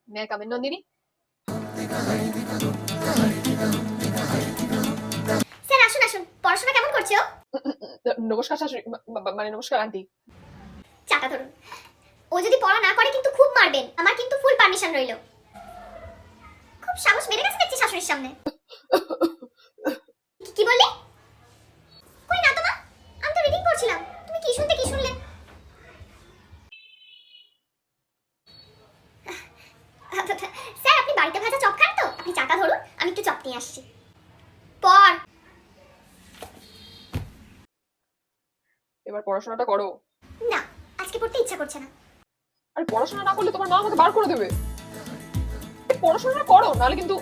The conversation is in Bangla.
May come in, Nandini? Sir আসুন আসুন, পড়াশোনা কেমন করছো? নমস্কার শাশুড়ি, মানে নমস্কার আন্টি। চাটা ধরুন। ও যদি পড়া না করে কিন্তু খুব মারবেন, আমার কিন্তু ফুল পারমিশন রইল। খুব সাহস বেড়ে গেছে দেখছি শাশুড়ির সামনে। কি বললি? কই না তো মা, আমি তো রিডিং পড়ছিলাম। তুমি কি শুনতে কি শুনলে? স্যার আপনি বাড়িতে ভাজা চপ খান তো? আপনি চাটা ধরুন, আমি একটু চপ নিয়ে আসছি। পড়। এবার পড়াশোনাটা করো। না, আজকে পড়তে ইচ্ছা করছে না। আর পড়াশোনা না করলে তোমার মা আমাকে বার করে দেবে। পড়াশোনাটা করো, নাহলে কিন্তু